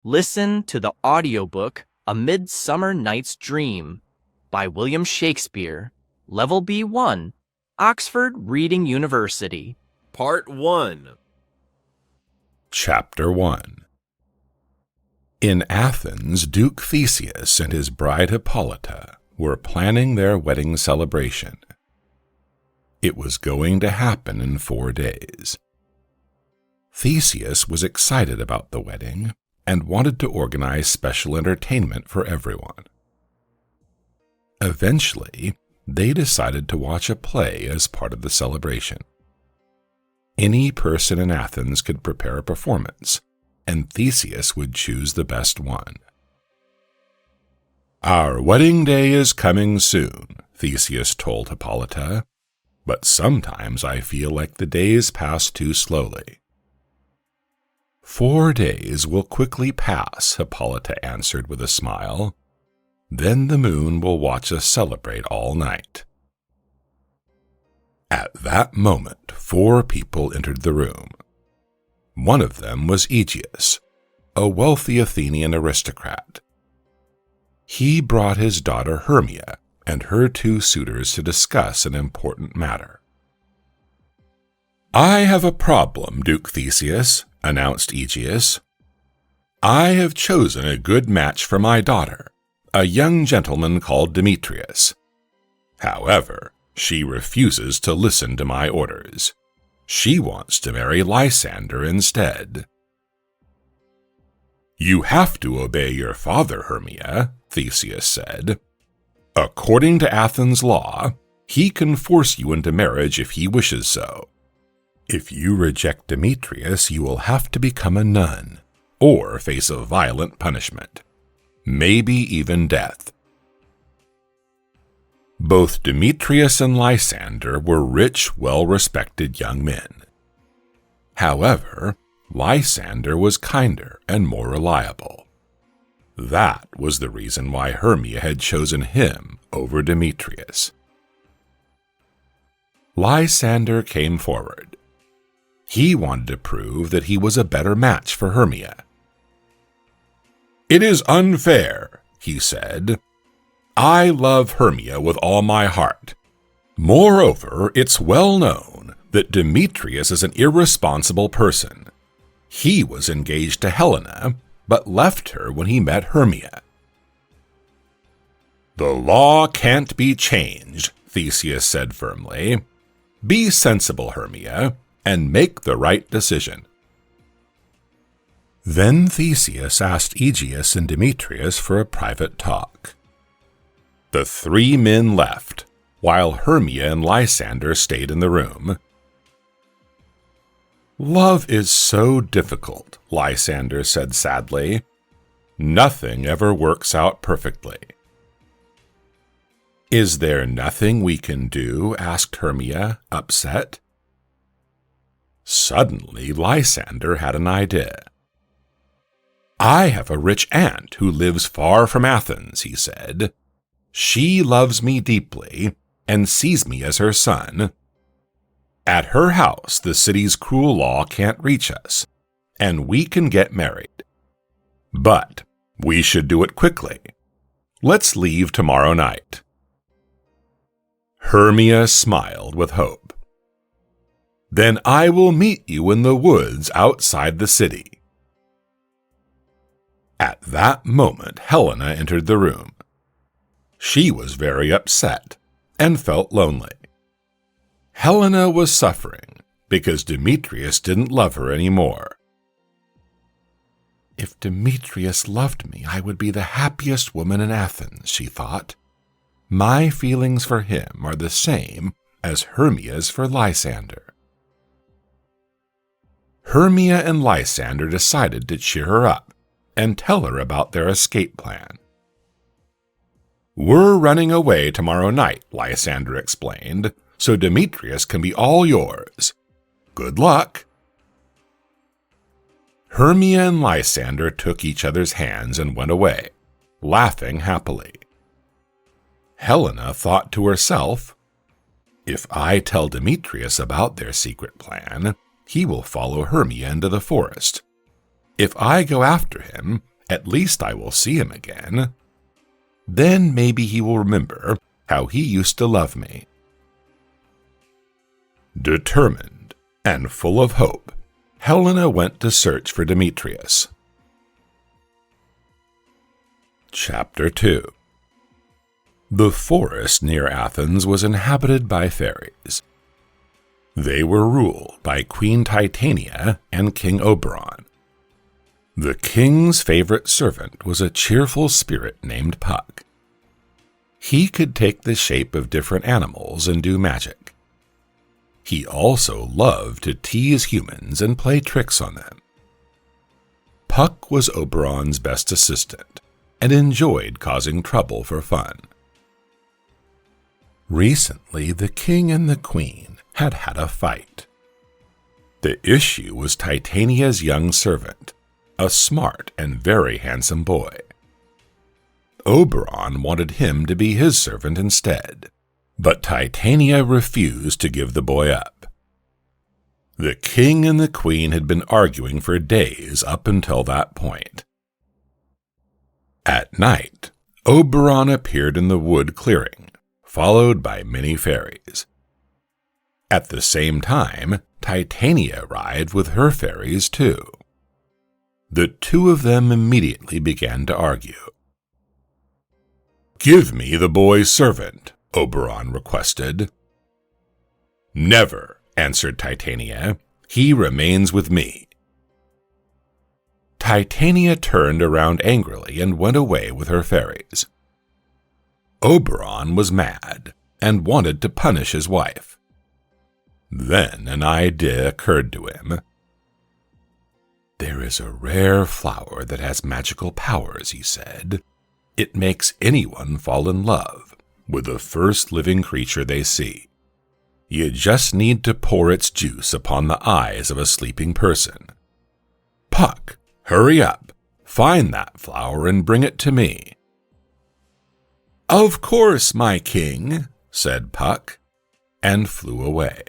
Listen to the audiobook A Midsummer Night's Dream by William Shakespeare, Level B1, Oxford Reading University. Part 1. Chapter 1. In Athens, Duke Theseus and his bride Hippolyta were planning their wedding celebration. It was going to happen in 4 days. Theseus was excited about the wedding and wanted to organize special entertainment for everyone. Eventually, they decided to watch a play as part of the celebration. Any person in Athens could prepare a performance, and Theseus would choose the best one. "Our wedding day is coming soon," Theseus told Hippolyta, "but sometimes I feel like the days pass too slowly." 4 days will quickly pass," Hippolyta answered with a smile. "Then the moon will watch us celebrate all night." At that moment, 4 people entered the room. One of them was Aegeus, a wealthy Athenian aristocrat. He brought his daughter Hermia and her 2 suitors to discuss an important matter. "I have a problem, Duke Theseus," announced Aegeus. "I have chosen a good match for my daughter, a young gentleman called Demetrius. However, she refuses to listen to my orders. She wants to marry Lysander instead." "You have to obey your father, Hermia," Theseus said. "According to Athens law, he can force you into marriage if he wishes so. If you reject Demetrius, you will have to become a nun, or face a violent punishment, maybe even death." Both Demetrius and Lysander were rich, well-respected young men. However, Lysander was kinder and more reliable. That was the reason why Hermia had chosen him over Demetrius. Lysander came forward. He wanted to prove that he was a better match for Hermia. "It is unfair," he said. "I love Hermia with all my heart. Moreover, it's well known that Demetrius is an irresponsible person. He was engaged to Helena, but left her when he met Hermia." "The law can't be changed," Theseus said firmly. "Be sensible, Hermia, and make the right decision." Then Theseus asked Aegeus and Demetrius for a private talk. The 3 men left, while Hermia and Lysander stayed in the room. "Love is so difficult," Lysander said sadly. "Nothing ever works out perfectly." "Is there nothing we can do?" asked Hermia, upset. Suddenly, Lysander had an idea. "I have a rich aunt who lives far from Athens," he said. "She loves me deeply and sees me as her son. At her house, the city's cruel law can't reach us, and we can get married. But we should do it quickly. Let's leave tomorrow night." Hermia smiled with hope. "Then I will meet you in the woods outside the city." At that moment, Helena entered the room. She was very upset and felt lonely. Helena was suffering because Demetrius didn't love her anymore. "If Demetrius loved me, I would be the happiest woman in Athens," she thought. "My feelings for him are the same as Hermia's for Lysander." Hermia and Lysander decided to cheer her up and tell her about their escape plan. "We're running away tomorrow night," Lysander explained, "so Demetrius can be all yours. Good luck." Hermia and Lysander took each other's hands and went away, laughing happily. Helena thought to herself, "If I tell Demetrius about their secret plan, he will follow Hermia into the forest. If I go after him, At least I will see him again. Then maybe he will remember how he used to love me." Determined and full of hope, Helena went to search for Demetrius. Chapter 2. The forest near Athens was inhabited by fairies. They were ruled by Queen Titania and King Oberon. The king's favorite servant was a cheerful spirit named Puck. He could take the shape of different animals and do magic. He also loved to tease humans and play tricks on them. Puck was Oberon's best assistant and enjoyed causing trouble for fun. Recently, the king and the queen had had a fight. The issue was Titania's young servant, a smart and very handsome boy. Oberon wanted him to be his servant instead, but Titania refused to give the boy up. The king and the queen had been arguing for days up until that point. At night, Oberon appeared in the wood clearing, followed by many fairies. At the same time, Titania arrived with her fairies too. The two of them immediately began to argue. "Give me the boy's servant," Oberon requested. "Never," answered Titania. "He remains with me." Titania turned around angrily and went away with her fairies. Oberon was mad and wanted to punish his wife. Then an idea occurred to him. "There is a rare flower that has magical powers," he said. "It makes anyone fall in love with the first living creature they see. You just need to pour its juice upon the eyes of a sleeping person. Puck, hurry up, find that flower and bring it to me." "Of course, my king," said Puck, and flew away.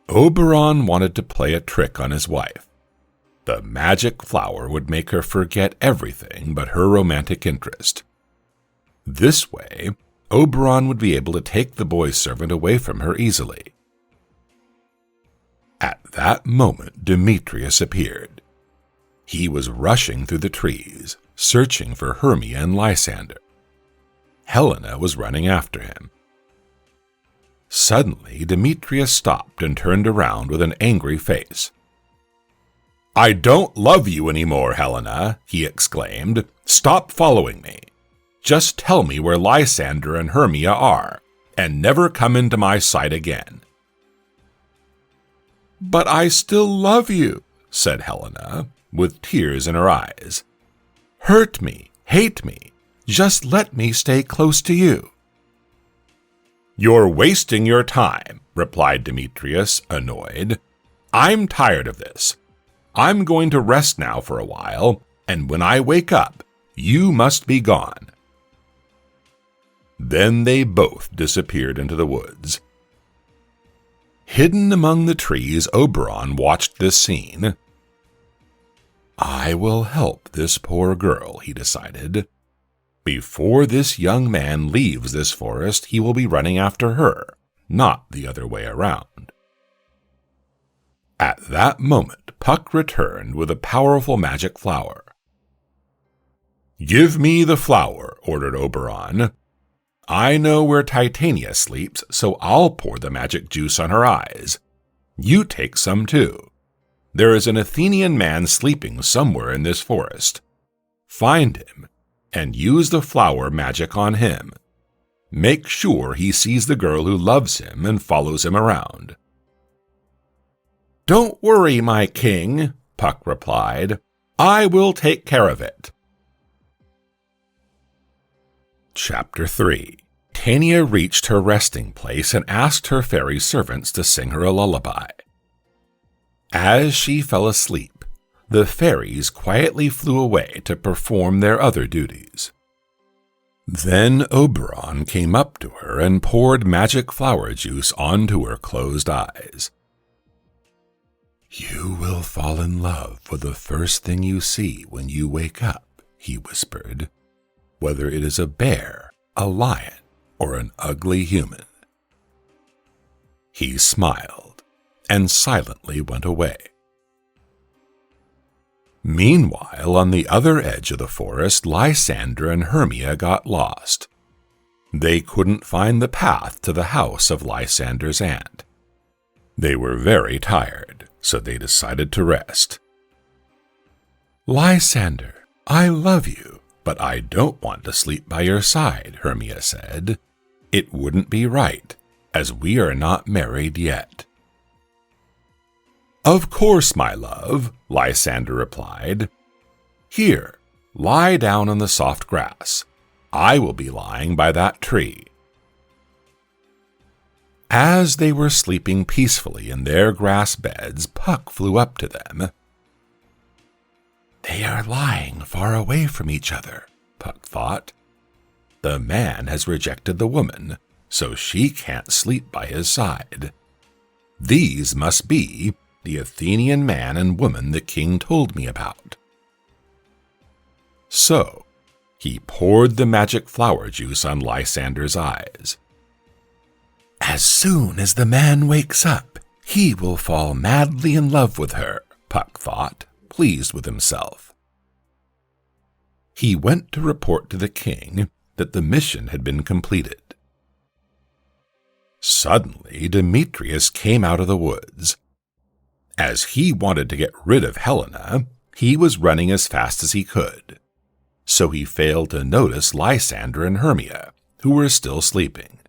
Oberon wanted to play a trick on his wife. The magic flower would make her forget everything but her romantic interest. This way, Oberon would be able to take the boy's servant away from her easily. At that moment, Demetrius appeared. He was rushing through the trees, searching for Hermia and Lysander. Helena was running after him. Suddenly, Demetrius stopped and turned around with an angry face. "I don't love you anymore, Helena," he exclaimed. "Stop following me. Just tell me where Lysander and Hermia are, and never come into my sight again." "But I still love you," said Helena, with tears in her eyes. "Hurt me, hate me, just let me stay close to you." "You're wasting your time," replied Demetrius, annoyed. "I'm tired of this. I'm going to rest now for a while, and when I wake up, you must be gone." Then they both disappeared into the woods. Hidden among the trees, Oberon watched this scene. "I will help this poor girl," he decided. "Before this young man leaves this forest, he will be running after her, not the other way around." At that moment, Puck returned with a powerful magic flower. "Give me the flower," ordered Oberon. "I know where Titania sleeps, so I'll pour the magic juice on her eyes. You take some too. There is an Athenian man sleeping somewhere in this forest. Find him and use the flower magic on him. Make sure he sees the girl who loves him and follows him around." "Don't worry, my king," Puck replied. "I will take care of it." Chapter 3. Titania reached her resting place and asked her fairy servants to sing her a lullaby. As she fell asleep, the fairies quietly flew away to perform their other duties. Then Oberon came up to her and poured magic flower juice onto her closed eyes. "You will fall in love with the first thing you see when you wake up," he whispered, "whether it is a bear, a lion, or an ugly human." He smiled and silently went away. Meanwhile, on the other edge of the forest, Lysander and Hermia got lost. They couldn't find the path to the house of Lysander's aunt. They were very tired, so they decided to rest. "Lysander, I love you, but I don't want to sleep by your side," Hermia said. "It wouldn't be right, as we are not married yet." "Of course, my love," Lysander replied. "Here, lie down on the soft grass. I will be lying by that tree." As they were sleeping peacefully in their grass beds, Puck flew up to them. "They are lying far away from each other," Puck thought. "The man has rejected the woman, so she can't sleep by his side. These must be the Athenian man and woman the king told me about." So he poured the magic flower juice on Lysander's eyes. "As soon as the man wakes up, he will fall madly in love with her," Puck thought, pleased with himself. He went to report to the king that the mission had been completed. Suddenly, Demetrius came out of the woods. As he wanted to get rid of Helena, he was running as fast as he could, so he failed to notice Lysander and Hermia, who were still sleeping.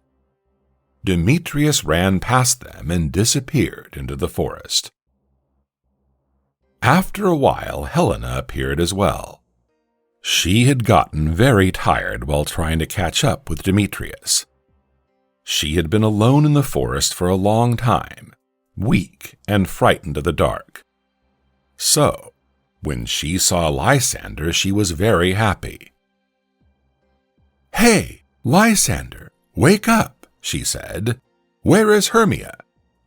Demetrius ran past them and disappeared into the forest. After a while, Helena appeared as well. She had gotten very tired while trying to catch up with Demetrius. She had been alone in the forest for a long time, weak and frightened of the dark. So, when she saw Lysander, she was very happy. "Hey, Lysander, wake up," she said. "Where is Hermia?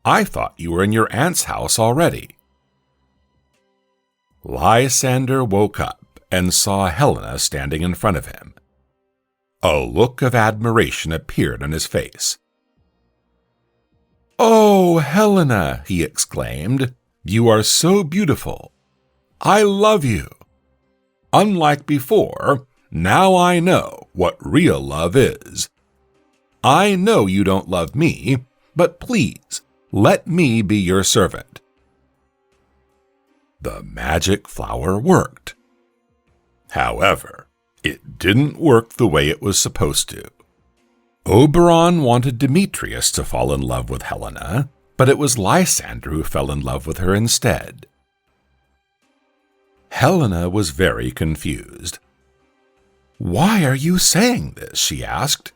I thought you were in your aunt's house already." Lysander woke up and saw Helena standing in front of him. A look of admiration appeared on his face. "Oh, Helena," he exclaimed, "you are so beautiful. I love you. Unlike before, now I know what real love is. I know you don't love me, but please, let me be your servant." The magic flower worked. However, it didn't work the way it was supposed to. Oberon wanted Demetrius to fall in love with Helena, but it was Lysander who fell in love with her instead. Helena was very confused. "Why are you saying this?" she asked.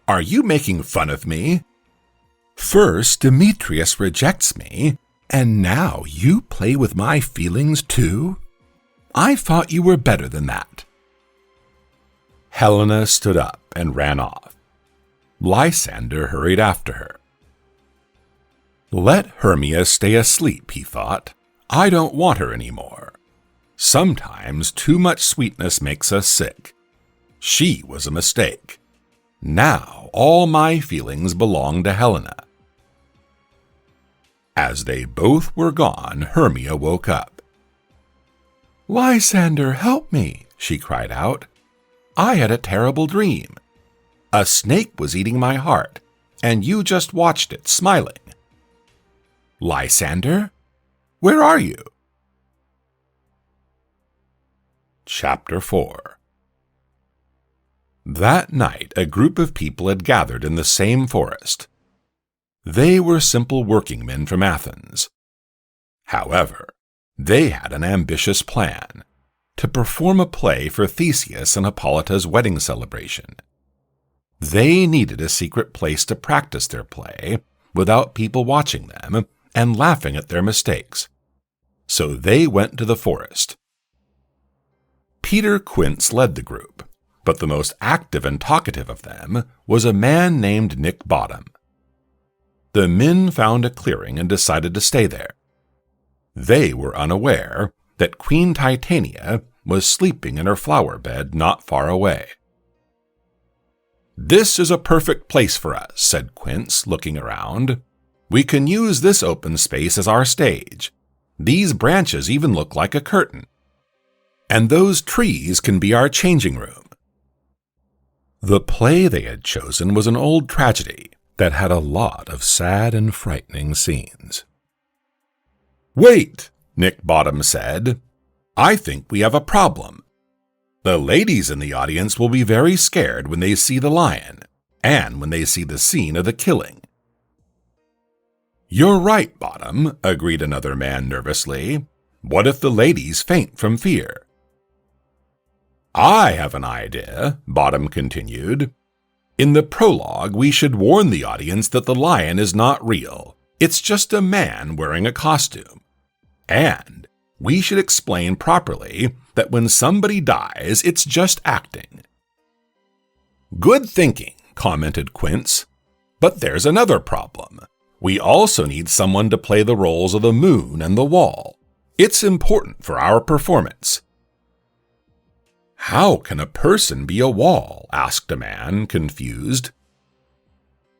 "Are you making fun of me? First, Demetrius rejects me, and now you play with my feelings too? I thought you were better than that." Helena stood up and ran off. Lysander hurried after her. "Let Hermia stay asleep," he thought. "I don't want her anymore. Sometimes too much sweetness makes us sick. She was a mistake. Now all my feelings belong to Helena." As they both were gone, Hermia woke up. "Lysander, help me," she cried out. "I had a terrible dream. A snake was eating my heart, and you just watched it, smiling. Lysander, where are you?" Chapter 4. That night, a group of people had gathered in the same forest. They were simple workingmen from Athens. However, they had an ambitious plan: to perform a play for Theseus and Hippolyta's wedding celebration. They needed a secret place to practice their play without people watching them and laughing at their mistakes. So they went to the forest. Peter Quince led the group, but the most active and talkative of them was a man named Nick Bottom. The men found a clearing and decided to stay there. They were unaware that Queen Titania was sleeping in her flower bed not far away. "This is a perfect place for us," said Quince, looking around. "We can use this open space as our stage. These branches even look like a curtain. And those trees can be our changing room." The play they had chosen was an old tragedy that had a lot of sad and frightening scenes. "Wait," Nick Bottom said. "I think we have a problem. The ladies in the audience will be very scared when they see the lion, and when they see the scene of the killing." "You're right, Bottom," agreed another man nervously. "What if the ladies faint from fear?" "I have an idea," Bottom continued. "In the prologue, we should warn the audience that the lion is not real. It's just a man wearing a costume. And we should explain properly that when somebody dies, it's just acting." "Good thinking," commented Quince. "But there's another problem. We also need someone to play the roles of the moon and the wall. It's important for our performance." "How can a person be a wall?" asked a man, confused.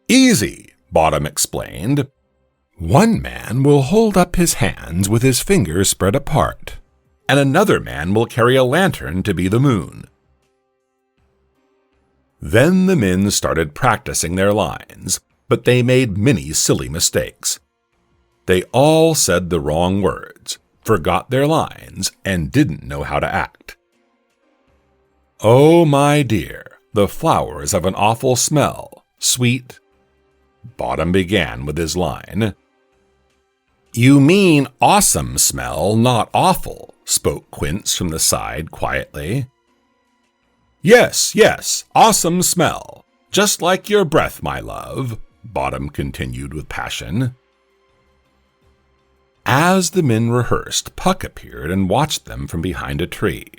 "Easy," Bottom explained. "One man will hold up his hands with his fingers spread apart, and another man will carry a lantern to be the moon." Then the men started practicing their lines, but they made many silly mistakes. They all said the wrong words, forgot their lines, and didn't know how to act. "Oh, my dear, the flowers have an awful smell, sweet—" Bottom began with his line. "You mean awesome smell, not awful," spoke Quince from the side quietly. Yes, awesome smell. Just like your breath, my love," Bottom continued with passion. As the men rehearsed, Puck appeared and watched them from behind a tree.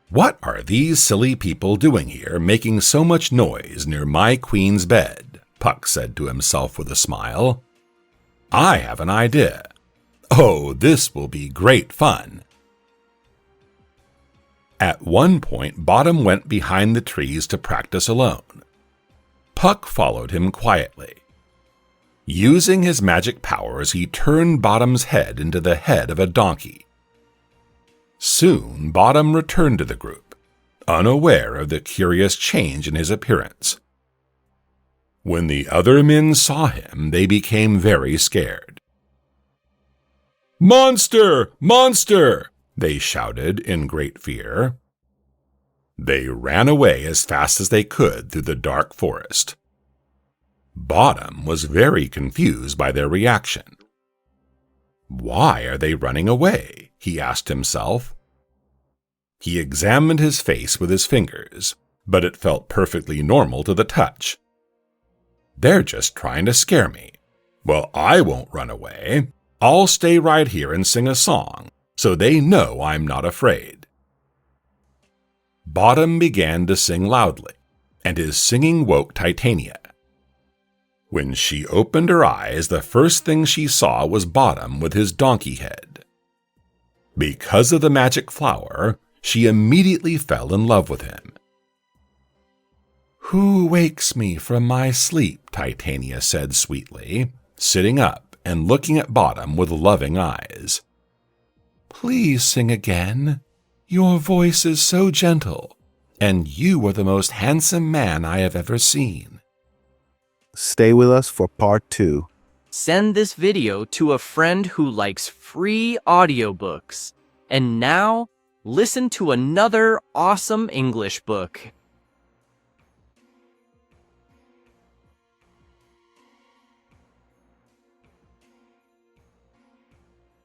"What are these silly people doing here, making so much noise near my queen's bed?" Puck said to himself with a smile. "I have an idea. Oh, this will be great fun." At one point, Bottom went behind the trees to practice alone. Puck followed him quietly. Using his magic powers, he turned Bottom's head into the head of a donkey. Soon, Bottom returned to the group, unaware of the curious change in his appearance. When the other men saw him, they became very scared. "Monster! Monster!" they shouted in great fear. They ran away as fast as they could through the dark forest. Bottom was very confused by their reaction. "Why are they running away?" he asked himself. He examined his face with his fingers, but it felt perfectly normal to the touch. "They're just trying to scare me. Well, I won't run away. I'll stay right here and sing a song, so they know I'm not afraid." Bottom began to sing loudly, and his singing woke Titania. When she opened her eyes, the first thing she saw was Bottom with his donkey head. Because of the magic flower, she immediately fell in love with him. "Who wakes me from my sleep?" Titania said sweetly, sitting up and looking at Bottom with loving eyes. "Please sing again. Your voice is so gentle, and you are the most handsome man I have ever seen." Stay with us for part 2. Send this video to a friend who likes free audiobooks. And now, listen to another awesome English book.